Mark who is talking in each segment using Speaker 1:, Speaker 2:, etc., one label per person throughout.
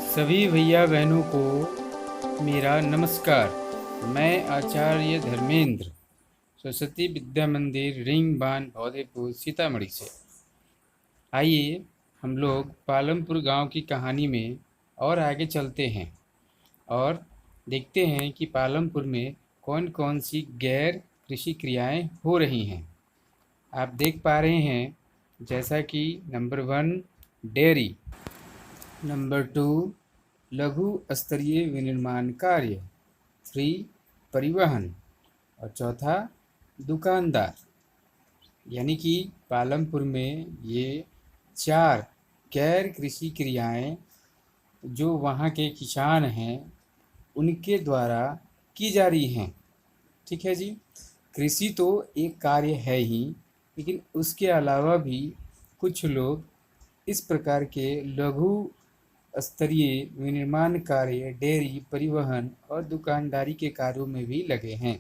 Speaker 1: सभी भैया बहनों को मेरा नमस्कार। मैं आचार्य धर्मेंद्र सरस्वती विद्या मंदिर रिंग बान भौदेपुर सीतामढ़ी से। आइए हम लोग पालमपुर गांव की कहानी में और आगे चलते हैं और देखते हैं कि पालमपुर में कौन कौन सी गैर कृषि क्रियाएं हो रही हैं। आप देख पा रहे हैं जैसा कि नंबर 1 डेयरी, नंबर 2 लघु स्तरीय विनिर्माण कार्य, 3 परिवहन और चौथा दुकानदार। यानी कि पालमपुर में ये 4 गैर कृषि क्रियाएं जो वहाँ के किसान हैं उनके द्वारा की जा रही हैं। ठीक है जी। कृषि तो एक कार्य है ही, लेकिन उसके अलावा भी कुछ लोग इस प्रकार के लघु स्तरीय विनिर्माण कार्य, डेयरी, परिवहन और दुकानदारी के कार्यों में भी लगे हैं,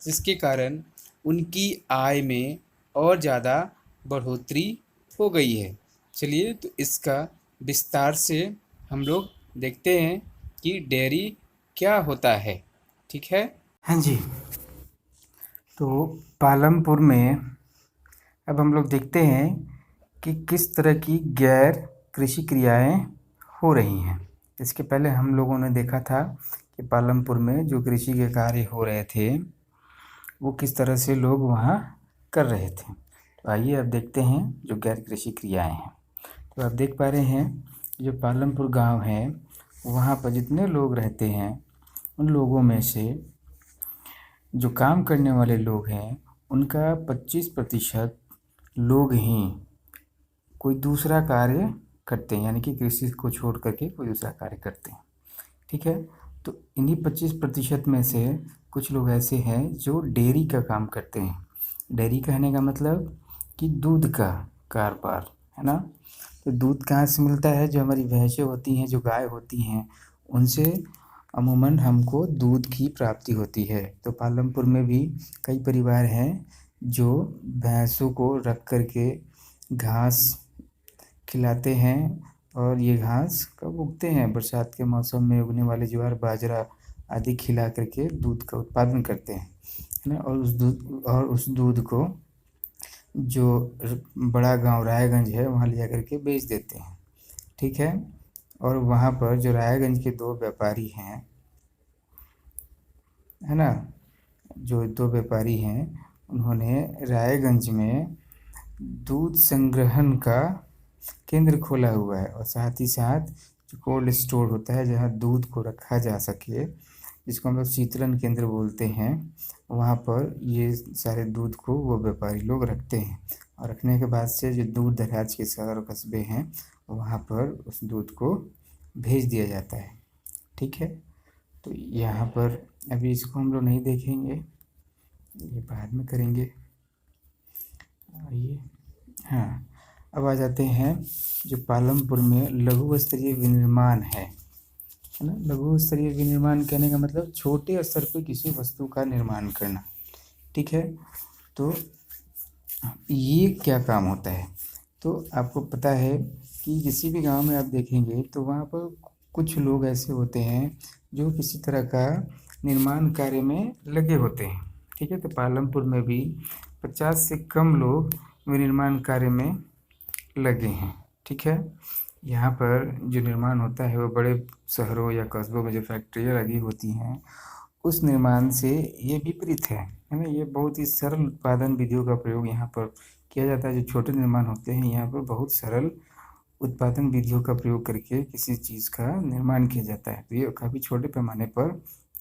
Speaker 1: जिसके कारण उनकी आय में और ज़्यादा बढ़ोतरी हो गई है। चलिए तो इसका विस्तार से हम लोग देखते हैं कि डेयरी क्या होता है। ठीक है।
Speaker 2: हाँ जी। तो पालमपुर में अब हम लोग देखते हैं कि किस तरह की गैर कृषि क्रियाएं हो रही हैं। इसके पहले हम लोगों ने देखा था कि पालमपुर में जो कृषि के कार्य हो रहे थे वो किस तरह से लोग वहाँ कर रहे थे। तो आइए अब देखते हैं जो गैर कृषि क्रियाएं हैं। तो आप देख पा रहे हैं जो पालमपुर गांव है वहाँ पर जितने लोग रहते हैं उन लोगों में से जो काम करने वाले लोग हैं उनका 25% लोग ही कोई दूसरा कार्य करते हैं, यानी कि कृषि को छोड़ करके कोई दूसरा कार्य करते हैं। ठीक है। तो इन्हीं 25% में से कुछ लोग ऐसे हैं जो डेयरी का काम करते हैं। डेयरी कहने का मतलब कि दूध का कारोबार है ना। तो दूध कहाँ से मिलता है? जो हमारी भैंसें होती हैं, जो गाय होती हैं, उनसे अमूमन हमको दूध की प्राप्ति होती है। तो पालमपुर में भी कई परिवार हैं जो भैंसों को रख करके घास खिलाते हैं और ये घास कब उगते हैं? बरसात के मौसम में उगने वाले ज्वार बाजरा आदि खिला करके दूध का उत्पादन करते हैं, है ना। और उस दूध को जो बड़ा गांव रायगंज है वहाँ ले जा करके बेच देते हैं। ठीक है। और वहाँ पर जो रायगंज के 2 व्यापारी हैं, है ना, जो 2 व्यापारी हैं उन्होंने रायगंज में दूध संग्रहण का केंद्र खोला हुआ है और साथ ही साथ जो कोल्ड स्टोर होता है जहाँ दूध को रखा जा सके, जिसको हम लोग शीतलन केंद्र बोलते हैं, वहाँ पर ये सारे दूध को वो व्यापारी लोग रखते हैं। और रखने के बाद से जो दूर दराज के शहर और कस्बे हैं वहाँ पर उस दूध को भेज दिया जाता है। ठीक है। तो यहाँ पर अभी इसको हम लोग नहीं देखेंगे, ये बाद में करेंगे। आइए। हाँ, अब आ जाते हैं जो पालमपुर में लघु स्तरीय विनिर्माण है ना। लघु स्तरीय विनिर्माण कहने का मतलब छोटे स्तर पर किसी वस्तु का निर्माण करना। ठीक है। तो ये क्या काम होता है? तो आपको पता है कि किसी भी गांव में आप देखेंगे तो वहाँ पर कुछ लोग ऐसे होते हैं जो किसी तरह का निर्माण कार्य में लगे होते हैं। ठीक है। तो पालमपुर में भी 50 से कम लोग विनिर्माण कार्य में लगे हैं। ठीक है। यहाँ पर जो निर्माण होता है वो बड़े शहरों या कस्बों में जो फैक्ट्रियाँ लगी होती हैं उस निर्माण से ये विपरीत है ना। ये बहुत ही सरल उत्पादन विधियों का प्रयोग यहाँ पर किया जाता है। जो छोटे निर्माण होते हैं यहाँ पर बहुत सरल उत्पादन विधियों का प्रयोग करके किसी चीज़ का निर्माण किया जाता है। तो ये काफ़ी छोटे पैमाने पर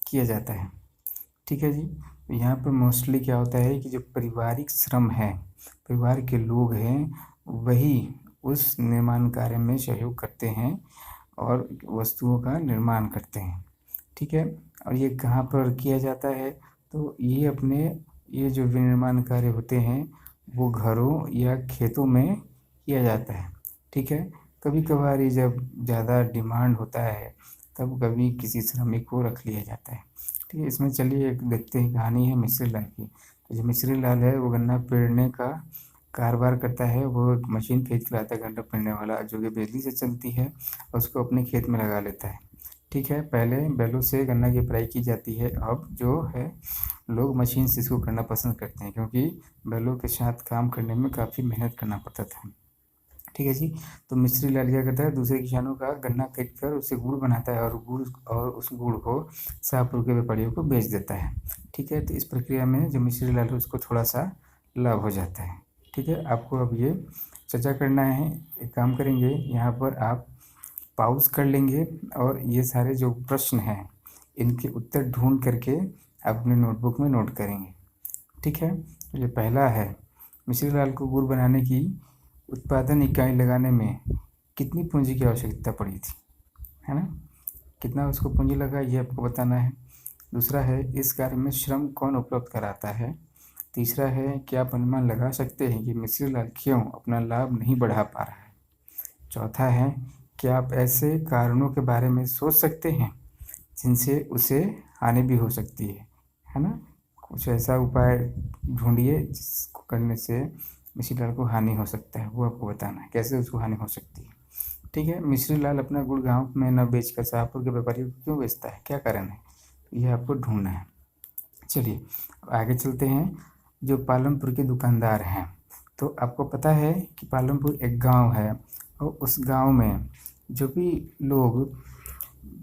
Speaker 2: किया जाता है। ठीक है जी। तो यहाँ पर मोस्टली क्या होता है कि जो पारिवारिक श्रम है, परिवार के लोग हैं, वही उस निर्माण कार्य में सहयोग करते हैं और वस्तुओं का निर्माण करते हैं। ठीक है। और ये कहाँ पर किया जाता है? तो ये जो विनिर्माण कार्य होते हैं वो घरों या खेतों में किया जाता है। ठीक है। कभी कभार ये जब ज़्यादा डिमांड होता है तब कभी किसी श्रमिक को रख लिया जाता है। ठीक है। इसमें चलिए एक देखते हैं, कहानी है मिस्री लाल की। तो जो मिस्री लाल है वो गन्ना पेरने का कारोबार करता है वो एक मशीन खरीद के लाता है गन्ना पेरने वाला, जो कि बिजली से चलती है और उसको अपने खेत में लगा लेता है। ठीक है, पहले बैलों से गन्ना की पेराई की जाती है, अब जो है लोग मशीन से इसको करना पसंद करते हैं, क्योंकि बैलों के साथ काम करने में काफ़ी मेहनत करना पड़ता था। ठीक है जी। तो मिस्त्री लाल क्या करता है, दूसरे किसानों का गन्ना खरीद कर उससे गुड़ बनाता है और उस गुड़ को शाहपुर के व्यापारियों को बेच देता है। ठीक है, तो इस प्रक्रिया में जो मिस्त्री लाल है उसको थोड़ा सा लाभ हो जाता है। ठीक है, आपको अब ये चर्चा करना है। एक काम करेंगे, यहाँ पर आप पॉज़ कर लेंगे और ये सारे जो प्रश्न हैं इनके उत्तर ढूंढ करके आप अपने नोटबुक में नोट करेंगे। ठीक है, तो ये पहला है, मिश्री लाल को गुड़ बनाने की उत्पादन इकाई लगाने में कितनी पूंजी की आवश्यकता पड़ी थी, है ना? कितना उसको पूंजी लगा ये आपको बताना है। दूसरा है, इस कार्य में श्रम कौन उपलब्ध कराता है। तीसरा है, क्या आप अनुमान लगा सकते हैं कि मिश्री लाल क्यों अपना लाभ नहीं बढ़ा पा रहा है। चौथा है, क्या आप ऐसे कारणों के बारे में सोच सकते हैं जिनसे उसे हानि भी हो सकती है ना? कुछ ऐसा उपाय ढूंढिए जिसको करने से मिश्री लाल को हानि हो सकता है, वो आपको बताना है कैसे उसको हानि हो सकती है। ठीक है, मिश्री लाल अपना गुड़ गांव में न बेचकर शाहपुर के व्यापारियों को क्यों बेचता है, क्या कारण है, तो ये आपको ढूंढना है। चलिए आगे चलते हैं। जो पालमपुर के दुकानदार हैं, तो आपको पता है कि पालमपुर एक गांव है और उस गांव में जो भी लोग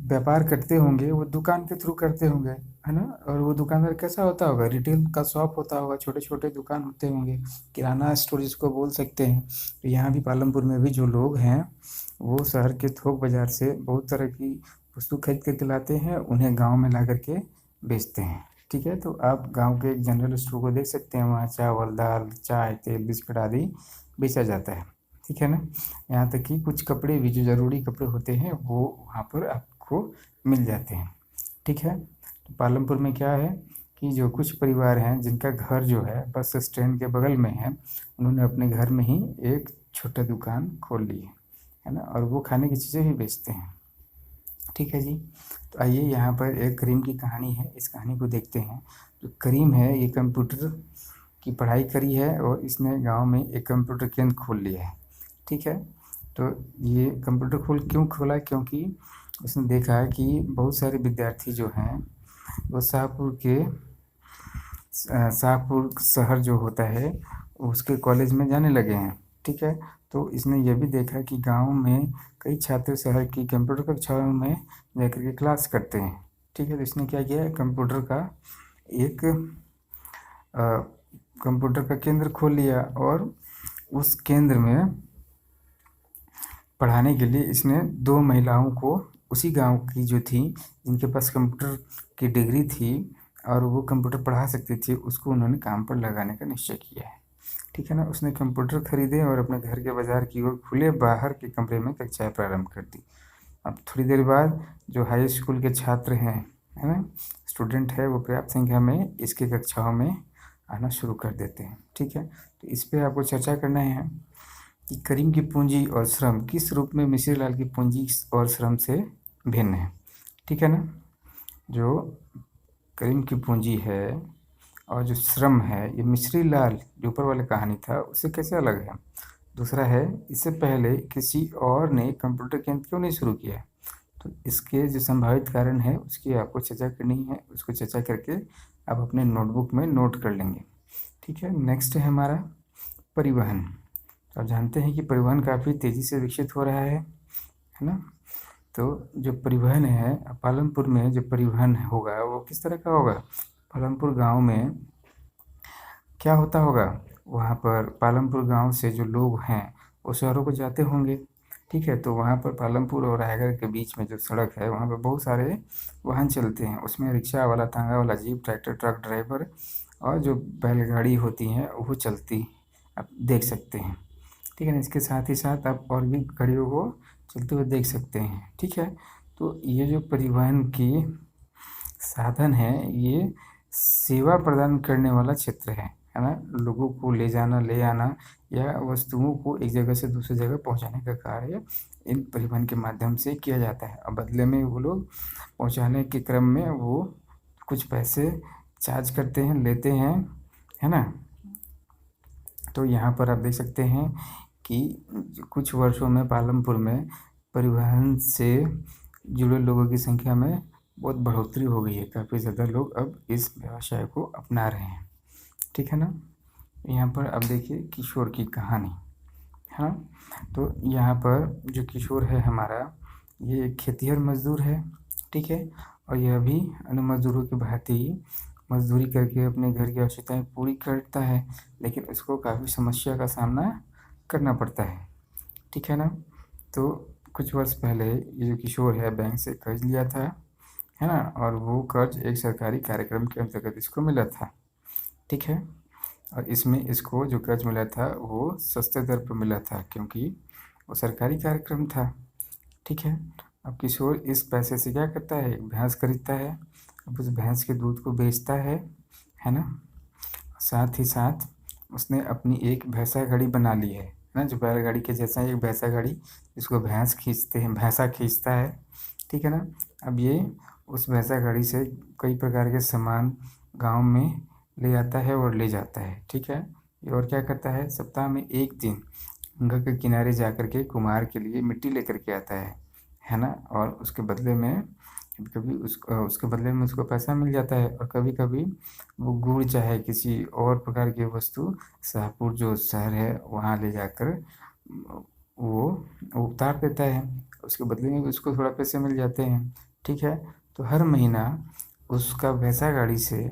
Speaker 2: व्यापार करते होंगे वो दुकान के थ्रू करते होंगे, है ना? और वो दुकानदार कैसा होता होगा, रिटेल का शॉप होता होगा, छोटे छोटे दुकान होते होंगे, किराना स्टोर जिसको बोल सकते हैं। तो यहाँ भी पालमपुर में भी जो लोग हैं वो शहर के थोक बाज़ार से बहुत तरह की वस्तु खरीद करके लाते हैं, उन्हें गाँव में ला करके बेचते हैं। ठीक है, तो आप गाँव के एक जनरल स्टोर को देख सकते हैं, वहाँ चावल, दाल, चाय, तेल, बिस्कुट आदि बेचा जाता है। ठीक है ना? यहाँ तक कि कुछ कपड़े भी, जो ज़रूरी कपड़े होते हैं, वो वहाँ पर आपको मिल जाते हैं। ठीक है, तो पालमपुर में क्या है कि जो कुछ परिवार हैं जिनका घर जो है बस स्टैंड के बगल में है, उन्होंने अपने घर में ही एक छोटा दुकान खोल ली है ना? और वो खाने की चीज़ें भी बेचते हैं। ठीक है जी। तो आइए, यहाँ पर एक करीम की कहानी है, इस कहानी को देखते हैं। जो करीम है ये कंप्यूटर की पढ़ाई करी है और इसने गांव में एक कंप्यूटर केंद्र खोल लिया है। ठीक है, तो ये कंप्यूटर क्यों खोला, क्योंकि उसने देखा है कि बहुत सारे विद्यार्थी जो हैं वो शाहपुर शहर जो होता है उसके कॉलेज में जाने लगे हैं। ठीक है, तो इसने ये भी देखा कि गांव में कई छात्र शहर की कंप्यूटर कक्षाओं में जाकर के क्लास करते हैं। ठीक है, तो इसने क्या किया, कंप्यूटर का एक कंप्यूटर का केंद्र खोल लिया और उस केंद्र में पढ़ाने के लिए इसने 2 महिलाओं को उसी गांव की जो थी, जिनके पास कंप्यूटर की डिग्री थी और वो कंप्यूटर पढ़ा सकती थी, उसको उन्होंने काम पर लगाने का निश्चय किया है। ठीक है ना? उसने कंप्यूटर खरीदे और अपने घर के बाजार की ओर खुले बाहर के कमरे में कक्षाएं प्रारंभ कर दी। अब थोड़ी देर बाद जो हाई स्कूल के छात्र हैं, है ना, स्टूडेंट है, वो पर्याप्त संख्या में इसके कक्षाओं में आना शुरू कर देते हैं। ठीक है, तो इस पर आपको चर्चा करना है कि करीम की पूंजी और श्रम किस रूप में मिश्री लाल की पूंजी और श्रम से भिन्न है। ठीक है ना? जो करीम की पूंजी है और जो श्रम है, ये मिश्री लाल जो ऊपर वाली कहानी था उससे कैसे अलग है। दूसरा है, इससे पहले किसी और ने कंप्यूटर केंद्र क्यों नहीं शुरू किया। तो इसके जो संभावित कारण है उसकी आपको चर्चा करनी है, उसको चर्चा करके आप अपने नोटबुक में नोट कर लेंगे। ठीक है, नेक्स्ट है हमारा परिवहन। तो आप जानते हैं कि परिवहन काफ़ी तेज़ी से विकसित हो रहा है ना? तो जो परिवहन है, पालमपुर में जो परिवहन होगा वो किस तरह का होगा। पालमपुर गांव में क्या होता होगा, वहाँ पर पालमपुर गांव से जो लोग हैं वो शहरों को जाते होंगे। ठीक है, तो वहाँ पर पालमपुर और रायगढ़ के बीच में जो सड़क है वहाँ पर बहुत सारे वाहन चलते हैं, उसमें रिक्शा वाला, तांगा वाला, जीप, ट्रैक्टर, ट्रक ड्राइवर और जो बैलगाड़ी होती हैं वो चलती आप देख सकते हैं। ठीक है ना? इसके साथ ही साथ आप और भी गाड़ियों को चलते हुए देख सकते हैं। ठीक है, तो ये जो परिवहन की साधन है ये सेवा प्रदान करने वाला क्षेत्र है ना? लोगों को ले जाना, ले आना या वस्तुओं को एक जगह से दूसरी जगह पहुंचाने का कार्य इन परिवहन के माध्यम से किया जाता है। और बदले में वो लोग पहुंचाने के क्रम में वो कुछ पैसे चार्ज करते हैं, लेते हैं, है ना? तो यहाँ पर आप देख सकते हैं कि कुछ वर्षों में पालमपुर में परिवहन से जुड़े लोगों की संख्या में बहुत बढ़ोतरी हो गई है। काफ़ी ज़्यादा लोग अब इस व्यवसाय को अपना रहे हैं, ठीक है ना। यहाँ पर अब देखिए किशोर की कहानी, है ना। तो यहाँ पर जो किशोर है हमारा, ये एक खेतिहर मजदूर है, ठीक है। और यह भी अन्य मजदूरों की भांति मजदूरी करके अपने घर की आवश्यकताएं पूरी करता है, लेकिन उसको काफ़ी समस्या का सामना करना पड़ता है, ठीक है ना। तो कुछ वर्ष पहले ये जो किशोर है बैंक से कर्ज लिया था, है ना, और वो कर्ज एक सरकारी कार्यक्रम के अंतर्गत इसको मिला था, ठीक है। और इसमें इसको जो कर्ज मिला था वो सस्ते दर पर मिला था, क्योंकि वो सरकारी कार्यक्रम था, ठीक है। अब किशोर इस पैसे से क्या करता है, एक भैंस खरीदता है। अब उस भैंस के दूध को बेचता है ना। साथ ही साथ उसने अपनी एक भैंसा गाड़ी बना ली है ना, जो बैलगाड़ी के जैसा एक भैंसा गाड़ी, जिसको भैंस खींचते हैं, भैंसा खींचता है, ठीक है ना। अब ये उस भैंसा गाड़ी से कई प्रकार के सामान गांव में ले आता है और ले जाता है, ठीक है। ये और क्या करता है, सप्ताह में एक दिन गंगा के किनारे जा कर के कुम्हार के लिए मिट्टी लेकर के आता है ना। और उसके बदले में कभी उसके बदले में उसको पैसा मिल जाता है, और कभी कभी वो गुड़ चाहे किसी और प्रकार की वस्तु शाहपुर जो शहर है वहाँ ले जाकर वो उतार देता है। उसके बदले में उसको थोड़ा पैसे मिल जाते हैं, ठीक है। तो हर महीना उसका भैंसा गाड़ी से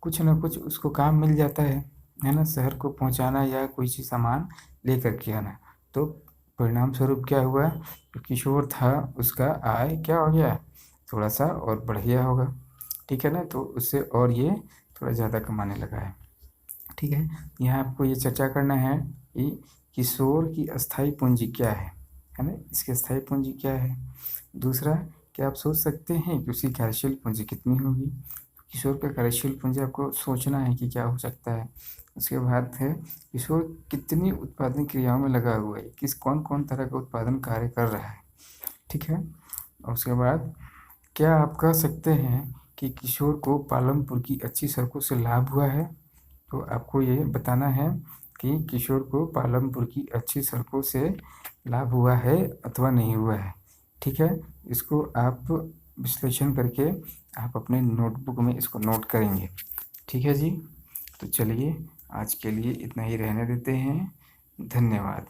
Speaker 2: कुछ ना कुछ उसको काम मिल जाता है ना, शहर को पहुंचाना या कोई चीज़ सामान लेकर के आना। तो परिणाम स्वरूप क्या हुआ, जो किशोर था उसका आय क्या हो गया, थोड़ा सा और बढ़ गया होगा, ठीक है ना। तो उससे और ये थोड़ा ज़्यादा कमाने लगा है, ठीक है। यहाँ आपको ये चर्चा करना है कि किशोर की अस्थाई पूंजी क्या है ना, इसकी अस्थाई पूंजी क्या है। दूसरा, क्या आप सोच सकते हैं कि उसकी कार्यशील पूंजी कितनी होगी। किशोर का कार्यशील पूंजी आपको सोचना है कि क्या हो सकता है। उसके बाद है किशोर कितनी उत्पादन क्रियाओं में लगा हुआ है, किस कौन कौन तरह का उत्पादन कार्य कर रहा है, ठीक है। और उसके बाद क्या आप कह सकते हैं कि किशोर को पालमपुर की अच्छी सड़कों से लाभ हुआ है। तो आपको ये बताना है कि किशोर को पालमपुर की अच्छी सड़कों से लाभ हुआ है अथवा नहीं हुआ है, ठीक है। इसको आप विश्लेषण करके आप अपने नोटबुक में इसको नोट करेंगे, ठीक है जी। तो चलिए आज के लिए इतना ही रहने देते हैं, धन्यवाद।